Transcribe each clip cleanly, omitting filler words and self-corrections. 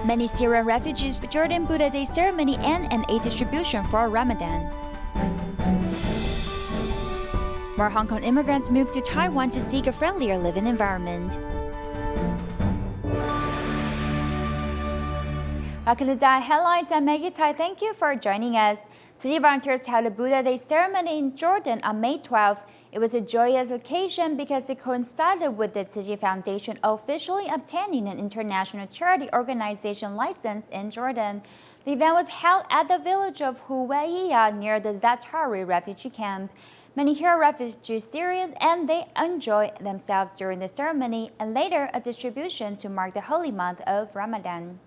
Many Syrian refugees joined Buddha Day Ceremony and an aid distribution for Ramadan. More Hong Kong immigrants moved to Taiwan to seek a friendlier living environment. Welcome to DaAi Headlines. I'm Maggie Tai. Thank you for joining us. Tzu Chi volunteers held a Buddha Day ceremony in Jordan on May 12th. It was a joyous occasion because it coincided with the Tzu Chi Foundation officially obtaining an international charity organization license in Jordan. The event was held at the village of Hualien near the Zaatari refugee camp. Many here are refugee Syrians and they enjoy themselves during the ceremony and later a distribution to mark the holy month of Ramadan.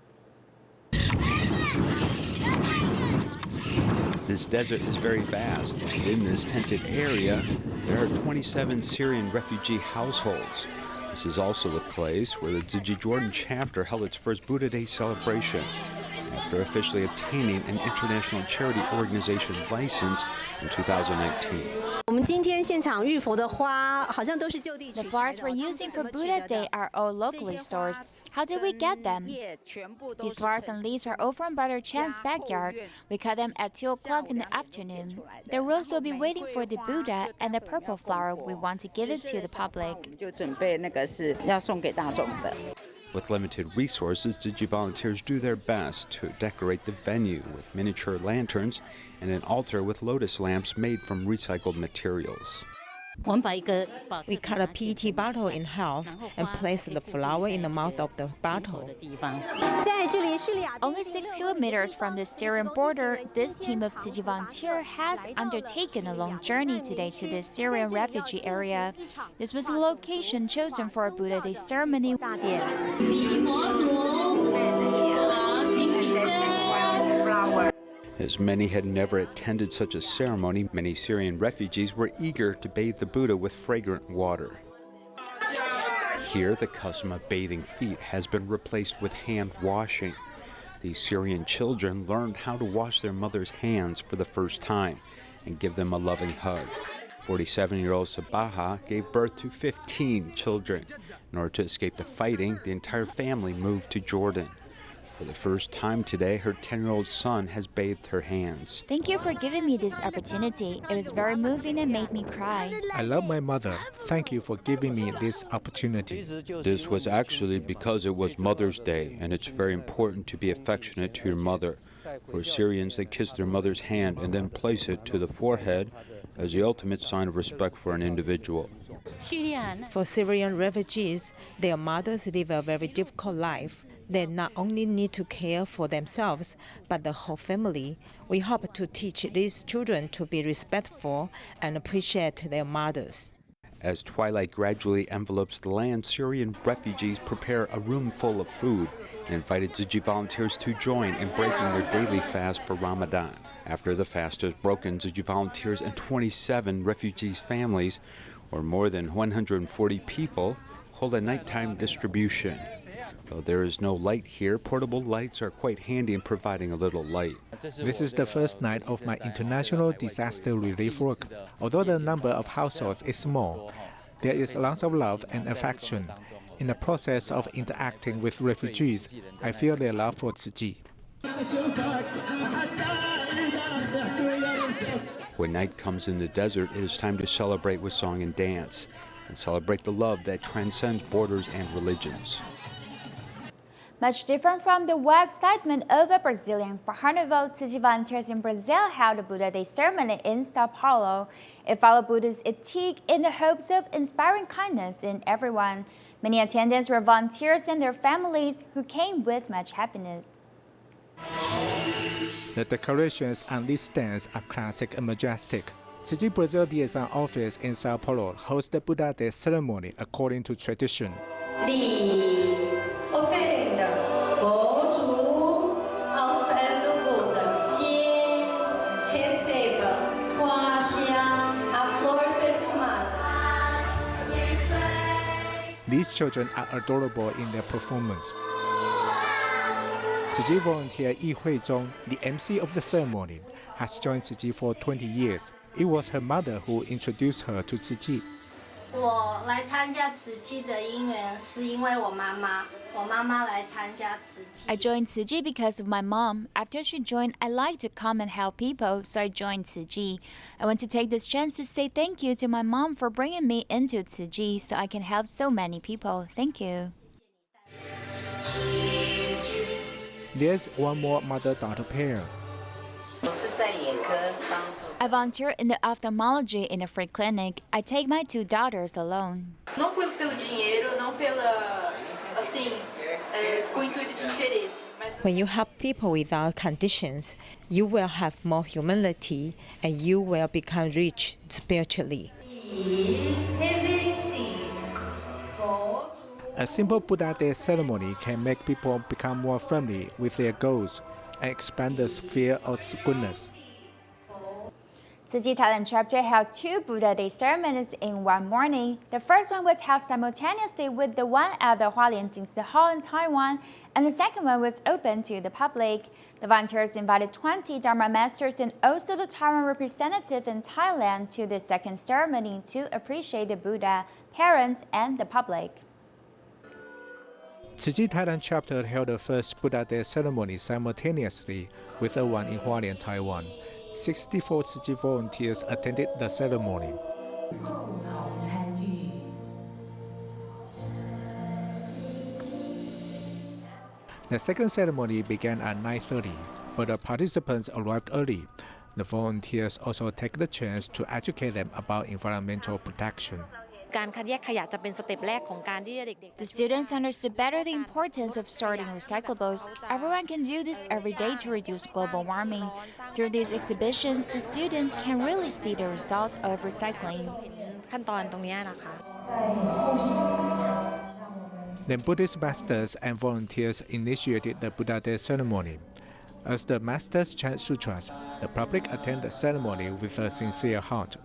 This desert is very vast, and in this tented area, there are 27 Syrian refugee households. This is also the place where the Tzu Chi Thailand Chapter held its first Buddha Day celebration, after officially obtaining an international charity organization license in 2019. The flowers we're using for Buddha Day are all locally sourced. How did we get them? These flowers and leaves are all from Brother Chan's backyard. We cut them at 2 o'clock in the afternoon. The rose will be waiting for the Buddha, and the purple flower we want to give it to the public. With limited resources, Tzu Chi volunteers do their best to decorate the venue with miniature lanterns and an altar with lotus lamps made from recycled materials. We cut a PET bottle in half and place the flower in the mouth of the bottle. Only 6 kilometers from the Syrian border, this team of Tzu Chi volunteers has undertaken a long journey today to the Syrian refugee area. This was the location chosen for a Buddha Day ceremony. As many had never attended such a ceremony, many Syrian refugees were eager to bathe the Buddha with fragrant water. Here, the custom of bathing feet has been replaced with hand washing. These Syrian children learned how to wash their mother's hands for the first time and give them a loving hug. 47-year-old Sabaha gave birth to 15 children. In order to escape the fighting, the entire family moved to Jordan. For the first time today, her 10-year-old son has bathed her hands. Thank you for giving me this opportunity. It was very moving and made me cry. I love my mother. Thank you for giving me this opportunity. This was actually because it was Mother's Day, and it's very important to be affectionate to your mother. For Syrians, they kiss their mother's hand and then place it to the forehead as the ultimate sign of respect for an individual. For Syrian refugees, their mothers live a very difficult life. They not only need to care for themselves, but the whole family. We hope to teach these children to be respectful and appreciate their mothers. As twilight gradually envelopes the land, Syrian refugees prepare a room full of food and invited Tzu Chi volunteers to join in breaking their daily fast for Ramadan. After the fast is broken, Tzu Chi volunteers and 27 refugees' families, or more than 140 people, hold a nighttime distribution. Though there is no light here, portable lights are quite handy in providing a little light. This is the first night of my international disaster relief work. Although the number of households is small, there is lots of love and affection. In the process of interacting with refugees, I feel their love for Tzu Chi. When night comes in the desert, it is time to celebrate with song and dance, and celebrate the love that transcends borders and religions. Much different from the wild excitement of a Brazilian carnival, Tzu Chi volunteers in Brazil held a Buddha Day ceremony in Sao Paolo. It followed Buddhist etiquette in the hopes of inspiring kindness in everyone. Many attendants were volunteers and their families who came with much happiness. The decorations on these stands are classic and majestic. Tzu Chi Brazil liaison office in Sao Paulo hosts the Buddha Day ceremony according to tradition. These children are adorable in their performance. Tzu Chi volunteer Yi Huizhong, the MC of the ceremony, has joined Tzu Chi for 20 years. It was her mother who introduced her to Tzu Chi. 我来参加慈济的因缘是因为我妈妈来参加慈济。 I joined Tzu Chi because of my mom. After she joined, I like to come and help people, so I joined Tzu Chi. I want to take this chance to say thank you to my mom for bringing me into Tzu Chi so I can help so many people. Thank you. There's one more mother-daughter pair. I volunteer in the ophthalmology in a free clinic. I take my 2 daughters alone. Não pelo dinheiro, não pela, assim, com o intuito de interesse. When you help people without conditions, you will have more humility and you will become rich spiritually. A simple Buddha Day ceremony can make people become more friendly with their goals and expand the sphere of goodness. Tzu Chi Thailand Chapter held 2 Buddha Day ceremonies in one morning. The first one was held simultaneously with the one at the Hualien Jing Si Hall in Taiwan, and the second one was open to the public. The volunteers invited 20 Dharma masters and also the Taiwan representative in Thailand to the second ceremony to appreciate the Buddha, parents, and the public. Tzu Chi Thailand Chapter held the first Buddha Day ceremony simultaneously with the one in Hualien, Taiwan. 64 Tzu Chi volunteers attended the ceremony. The second ceremony began at 9:30, but the participants arrived early. The volunteers also take the chance to educate them about environmental protection. The students understood better the importance of sorting recyclables. Everyone can do this every day to reduce global warming. Through these exhibitions, the students can really see the result of recycling. Then Buddhist masters and volunteers initiated the Buddha Day ceremony. As the masters chant sutras, the public attend the ceremony with a sincere heart.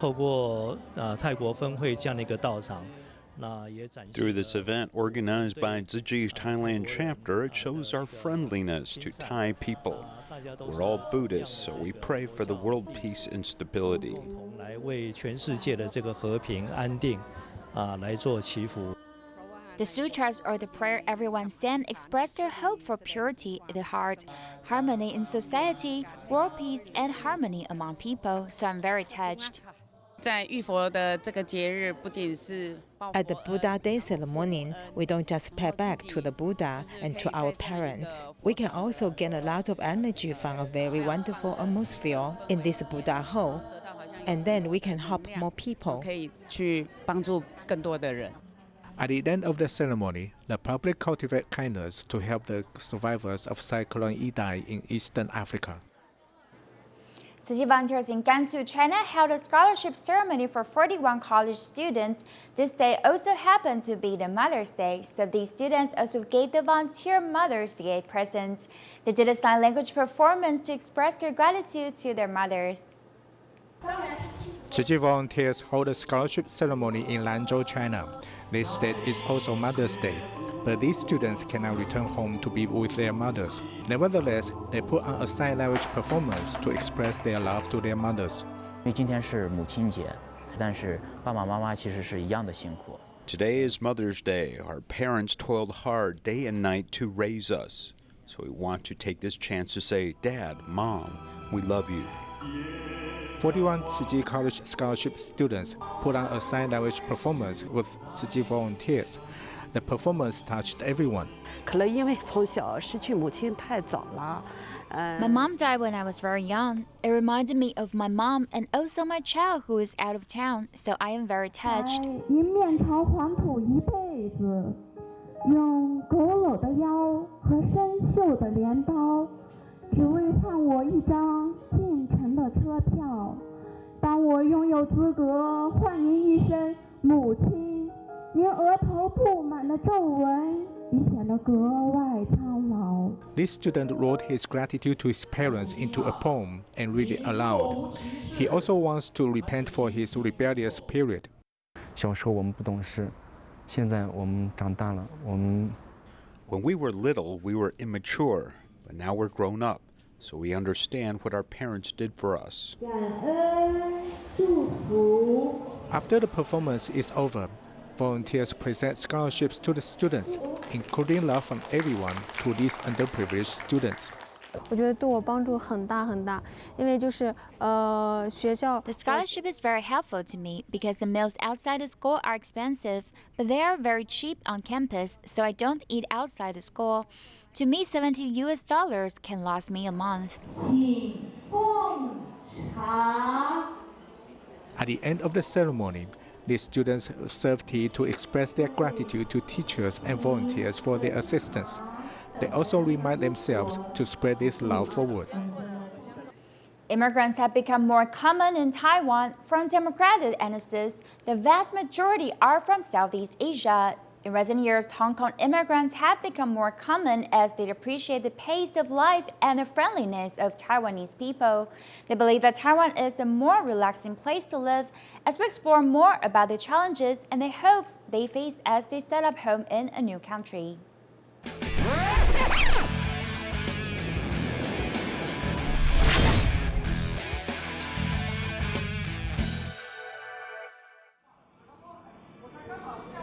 Through this event organized by Tzu Chi Thailand Chapter, it shows our friendliness to Thai people. We're all Buddhists, so we pray for the world peace and stability. The sutras or the prayer everyone sang express their hope for purity in the heart, harmony in society, world peace, and harmony among people, so I'm very touched. At the Buddha Day ceremony, we don't just pay back to the Buddha and to our parents. We can also gain a lot of energy from a very wonderful atmosphere in this Buddha hall, and then we can help more people. At the end of the ceremony, the public cultivate kindness to help the survivors of Cyclone Idai in eastern Africa. Tzu Chi volunteers in Gansu, China held a scholarship ceremony for 41 college students. This day also happened to be the Mother's Day, so these students also gave the volunteer mothers a present. They did a sign language performance to express their gratitude to their mothers. Tzu Chi volunteers hold a scholarship ceremony in Lanzhou, China. This date is also Mother's Day, but these students cannot return home to be with their mothers. Nevertheless, they put on a sign language performance to express their love to their mothers. Today is Mother's Day. Our parents toiled hard day and night to raise us. So we want to take this chance to say, Dad, Mom, we love you. 41 Tzu Chi College scholarship students put on a sign language performance with Tzu Chi volunteers. The performance touched everyone. My mom died when I was very young. It reminded me of my mom and also my child who is out of town, so I am very touched. This student wrote his gratitude to his parents into a poem and read it aloud. He also wants to repent for his rebellious period. When we were little, we were immature, but now we're grown up, so we understand what our parents did for us. After the performance is over, volunteers present scholarships to the students, including love from everyone to these underprivileged students. 我觉得对我帮助很大很大，因为就是学校 The scholarship is very helpful to me because the meals outside the school are expensive, but they are very cheap on campus, so I don't eat outside the school. To me, $70 can last me a month. At the end of the ceremony, the students serve tea to express their gratitude to teachers and volunteers for their assistance. They also remind themselves to spread this love forward. Immigrants have become more common in Taiwan. From demographic analysis, the vast majority are from Southeast Asia. In recent years, Hong Kong immigrants have become more common as they appreciate the pace of life and the friendliness of Taiwanese people. They believe that Taiwan is a more relaxing place to live. As we explore more about the challenges and the hopes they face as they set up home in a new country.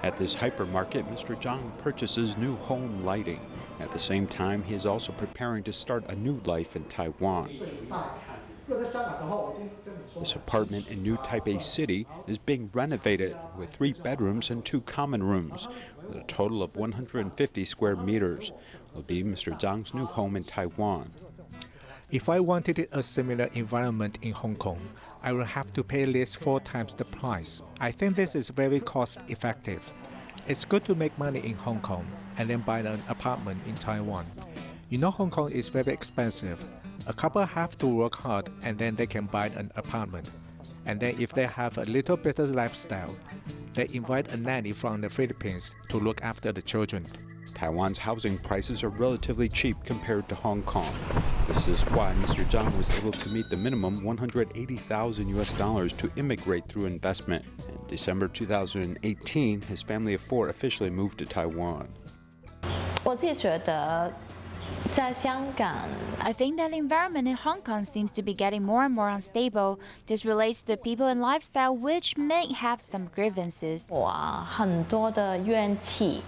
At this hypermarket, Mr. Zhang purchases new home lighting. At the same time, he is also preparing to start a new life in Taiwan. This apartment in New Taipei City is being renovated with 3 bedrooms and 2 common rooms, with a total of 150 square meters. It will be Mr. Zhang's new home in Taiwan. If I wanted a similar environment in Hong Kong, I will have to pay at least 4 times the price. I think this is very cost-effective. It's good to make money in Hong Kong and then buy an apartment in Taiwan. You know Hong Kong is very expensive. A couple have to work hard and then they can buy an apartment. And then if they have a little better lifestyle, they invite a nanny from the Philippines to look after the children. Taiwan's housing prices are relatively cheap compared to Hong Kong. This is why Mr. Zhang was able to meet the minimum $180,000 to immigrate through investment. In December 2018, his family of 4 officially moved to Taiwan. 我自己觉得在香港 I think that the environment in Hong Kong seems to be getting more and more unstable. This relates to the people and lifestyle, which may have some grievances. 我很多的怨气，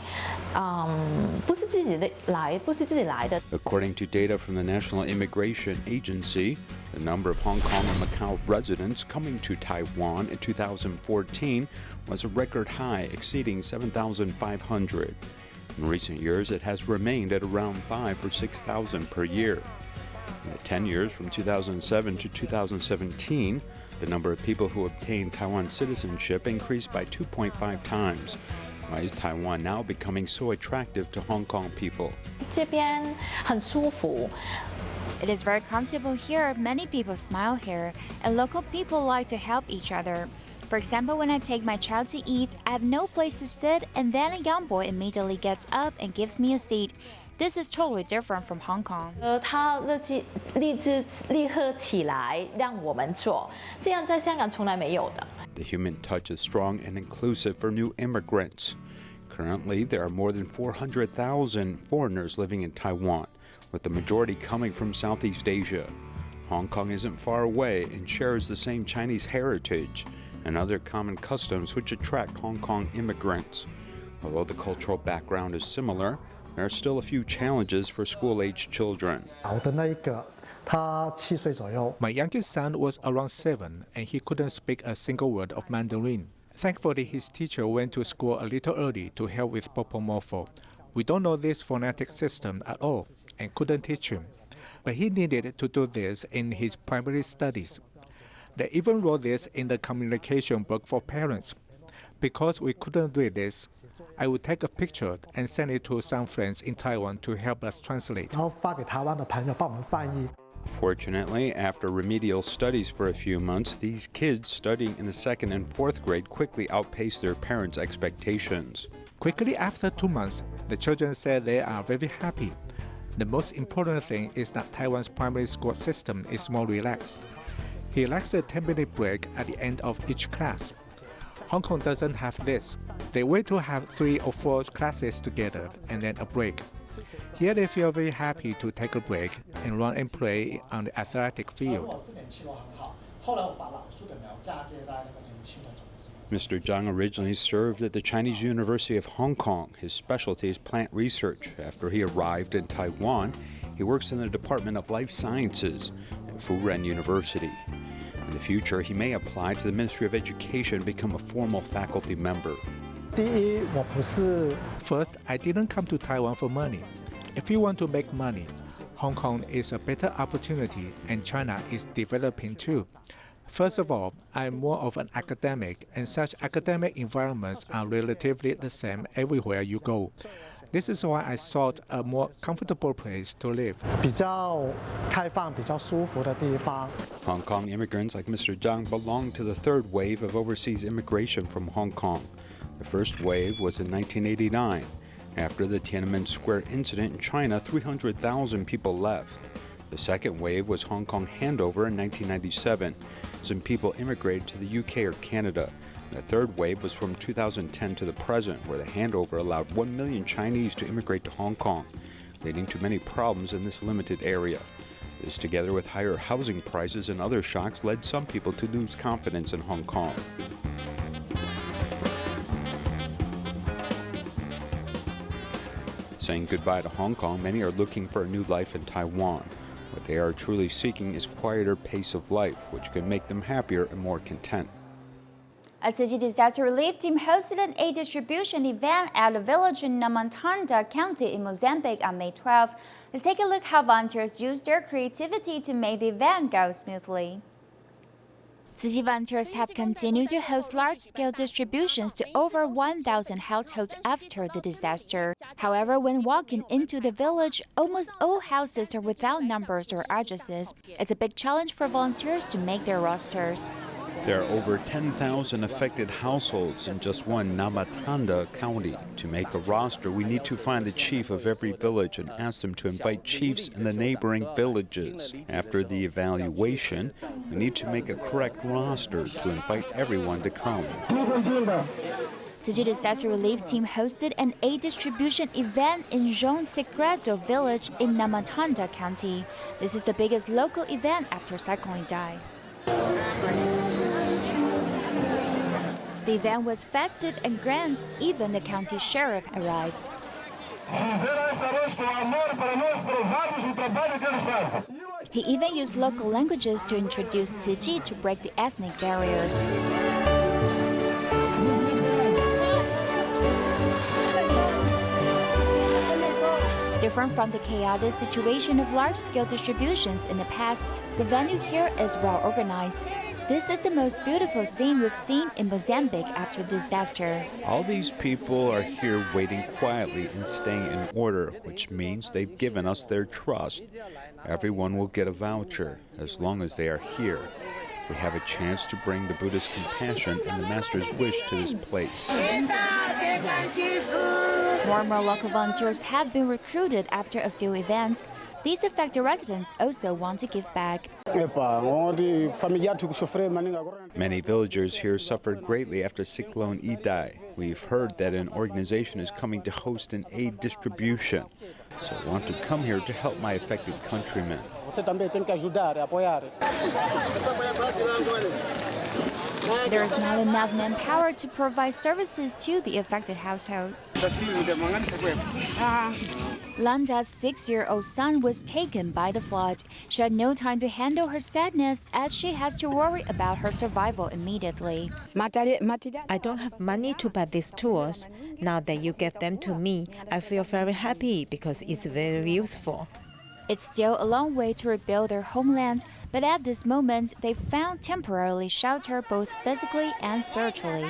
不是自己来的。 According to data from the National Immigration Agency, the number of Hong Kong and Macau residents coming to Taiwan in 2014 was a record high, exceeding 7,500. In recent years, it has remained at around 5,000 or 6,000 per year. In the 10 years from 2007 to 2017, the number of people who obtained Taiwan citizenship increased by 2.5 times. Why is Taiwan now becoming so attractive to Hong Kong people? 这边很舒服。 It is very comfortable here. Many people smile here, and local people like to help each other. For example, when I take my child to eat, I have no place to sit, and then a young boy immediately gets up and gives me a seat. This is totally different from Hong Kong. 他立刻起来让我们做，这样在香港从来没有的。 The human touch is strong and inclusive for new immigrants. Currently, there are more than 400,000 foreigners living in Taiwan, with the majority coming from Southeast Asia. Hong Kong isn't far away and shares the same Chinese heritage and other common customs which attract Hong Kong immigrants. Although the cultural background is similar, there are still a few challenges for school-aged children. My youngest son was around 7 and he couldn't speak a single word of Mandarin. Thankfully, his teacher went to school a little early to help with Popomorpho. We don't know this phonetic system at all and couldn't teach him. But he needed to do this in his primary studies. They even wrote this in the communication book for parents. Because we couldn't read this, I would take a picture and send it to some friends in Taiwan to help us translate. Fortunately, after remedial studies for a few months, these kids studying in the 2nd and 4th grade quickly outpaced their parents' expectations. Quickly after 2 months, the children said they are very happy. The most important thing is that Taiwan's primary school system is more relaxed. He likes a 10-minute break at the end of each class. Hong Kong doesn't have this. They wait to have 3 or 4 classes together and then a break. Here they feel very happy to take a break and run and play on the athletic field. Mr. Zhang originally served at the Chinese University of Hong Kong. His specialty is plant research. After he arrived in Taiwan, he works in the Department of Life Sciences at Hualien University. In the future, he may apply to the Ministry of Education and become a formal faculty member. First, I didn't come to Taiwan for money. If you want to make money, Hong Kong is a better opportunity and China is developing too. First of all, I'm more of an academic, and such academic environments are relatively the same everywhere you go. This is why I sought a more comfortable place to live. Hong Kong immigrants like Mr. Zhang belong to the third wave of overseas immigration from Hong Kong. The first wave was in 1989. After the Tiananmen Square incident in China, 300,000 people left. The second wave was Hong Kong handover in 1997. Some people immigrated to the UK or Canada. The third wave was from 2010 to the present, where the handover allowed 1 million Chinese to immigrate to Hong Kong, leading to many problems in this limited area. This, together with higher housing prices and other shocks, led some people to lose confidence in Hong Kong. Saying goodbye to Hong Kong, many are looking for a new life in Taiwan. What they are truly seeking is quieter pace of life, which can make them happier and more content. A Tzu Chi disaster relief team hosted an aid distribution event at a village in Namatanda County in Mozambique on May 12. Let's take a look how volunteers used their creativity to make the event go smoothly. Tzu Chi volunteers have continued to host large-scale distributions to over 1,000 households after the disaster. However, when walking into the village, almost all houses are without numbers or addresses. It's a big challenge for volunteers to make their rosters. There are over 10,000 affected households in just one Namatanda county. To make a roster, we need to find the chief of every village and ask them to invite chiefs in the neighboring villages. After the evaluation, we need to make a correct roster to invite everyone to come. Tzu Chi disaster relief team hosted an aid distribution event in Zhong Secreto village in Namatanda County. This is the biggest local event after Cyclone Dai. The event was festive and grand. Even the county sheriff arrived. He even used local languages to introduce Tzu Chi to break the ethnic barriers. Different from the chaotic situation of large-scale distributions in the past, the venue here is well organized. This is the most beautiful scene we've seen in Mozambique after disaster. All these people are here waiting quietly and staying in order, which means they've given us their trust. Everyone will get a voucher as long as they are here. We have a chance to bring the Buddhist compassion and the Master's wish to this place. More and more local volunteers have been recruited after a few events. These affected residents also want to give back. Many villagers here suffered greatly after Cyclone Idai. We've heard that an organization is coming to host an aid distribution, so I want to come here to help my affected countrymen. There is not enough manpower to provide services to the affected households. Landa's 6-year-old son was taken by the flood. She had no time to handle her sadness as she has to worry about her survival immediately. I don't have money to buy these tools. Now that you get them to me, I feel very happy because it's very useful. It's still a long way to rebuild their homeland, but at this moment, they found temporarily shelter both physically and spiritually.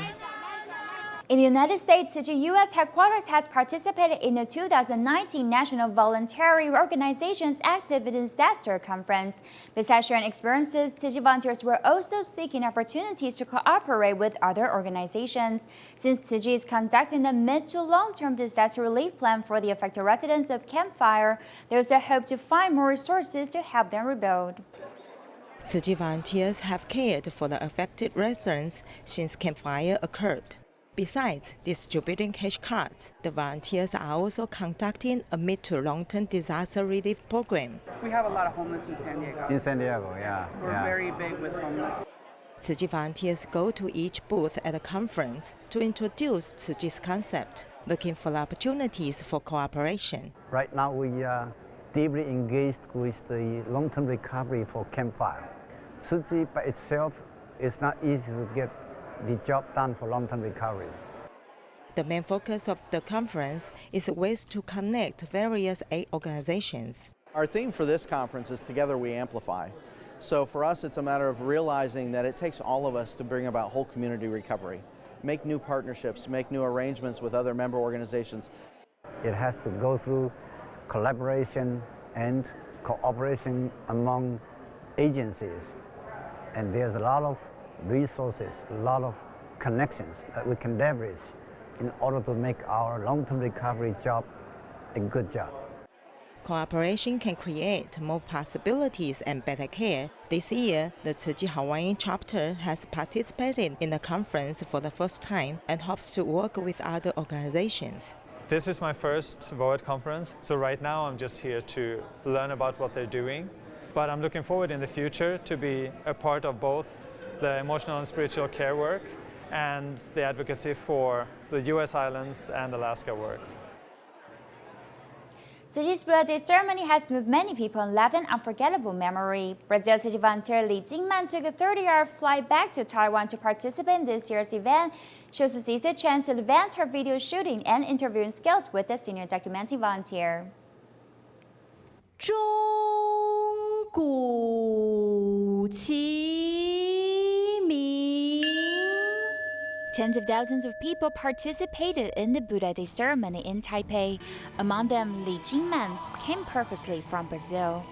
In the United States, Tzu Chi U.S. headquarters has participated in the 2019 National Voluntary Organizations Active in Disaster Conference. Besides sharing experiences, Tzu Chi volunteers were also seeking opportunities to cooperate with other organizations. Since Tzu Chi is conducting a mid to long-term disaster relief plan for the affected residents of Camp Fire, there is a hope to find more resources to help them rebuild. Tzu Chi volunteers have cared for the affected residents since Camp Fire occurred. Besides distributing cash cards, the volunteers are also conducting a mid to long-term disaster relief program. We have a lot of homeless in San Diego. In San Diego, yeah. We're very big with homeless. Tzu Chi volunteers go to each booth at the conference to introduce Tzu Chi's concept, looking for opportunities for cooperation. Right now we are deeply engaged with the long-term recovery for campfire. Tzu Chi by itself is not easy to get the job done for long-term recovery. The main focus of the conference is ways to connect various aid organizations. Our theme for this conference is Together We Amplify. So for us, it's a matter of realizing that it takes all of us to bring about whole community recovery, make new partnerships, make new arrangements with other member organizations. It has to go through collaboration and cooperation among agencies. And there's a lot of resources, a lot of connections that we can leverage in order to make our long-term recovery job a good job. Cooperation can create more possibilities and better care. This year, the Tzu Chi Hualien Chapter has participated in the conference for the first time and hopes to work with other organizations. This is my first VOED conference, so right now I'm just here to learn about what they're doing. But I'm looking forward in the future to be a part of both the emotional and spiritual care work and the advocacy for the US islands and Alaska work. Tzu Chi's Buddha Day ceremony has moved many people and left an unforgettable memory. Brazil Tzu Chi volunteer Li Jingman took a 30-hour flight back to Taiwan to participate in this year's event. She also seized the chance to advance her video shooting and interviewing skills with the senior documenting volunteer. 钟鼓齐鸣. Tens of thousands of people participated in the Buddha Day ceremony in Taipei. Among them, Li Jingman came purposely from Brazil.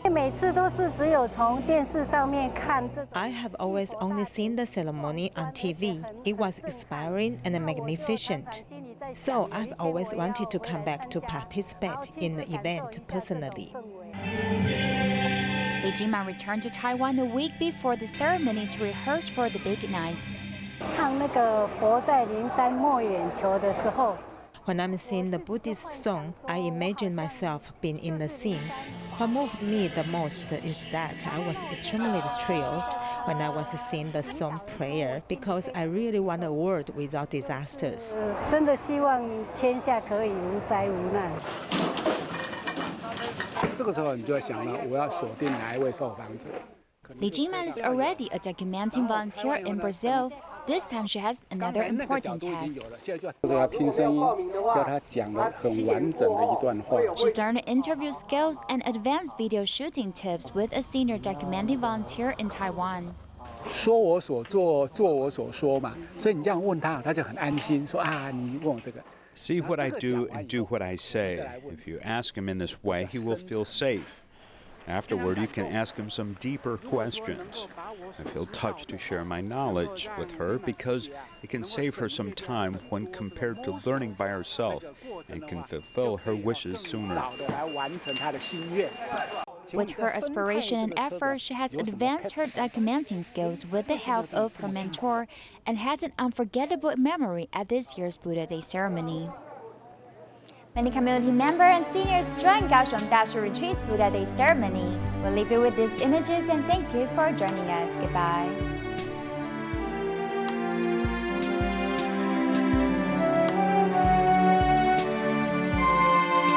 I have always only seen the ceremony on TV. It was inspiring and magnificent. So I've always wanted to come back to participate in the event personally. Li Jingman returned to Taiwan a week before the ceremony to rehearse for the big night. When I'm singing the Buddhist song, I imagine myself being in the scene. What moved me the most is that I was extremely thrilled when I was singing the song Prayer because I really want a world without disasters. Li Jingman is already a documenting volunteer in Brazil. This time she has another important task. She's learned interview skills and advanced video shooting tips with a senior documenting volunteer in Taiwan. 说我所做，做我所说嘛，所以你这样问他，他就很安心，说啊，你问我这个。 See what I do and do what I say. If you ask him in this way, he will feel safe. Afterward, you can ask him some deeper questions. I feel touched to share my knowledge with her because it can save her some time when compared to learning by herself and can fulfill her wishes sooner. With her aspiration and effort, she has advanced her documenting skills with the help of her mentor and has an unforgettable memory at this year's Buddha Day ceremony. Many community members and seniors joined Kaohsiung Dashi Retreat's Buddha Day ceremony. We'll leave you with these images and thank you for joining us. Goodbye.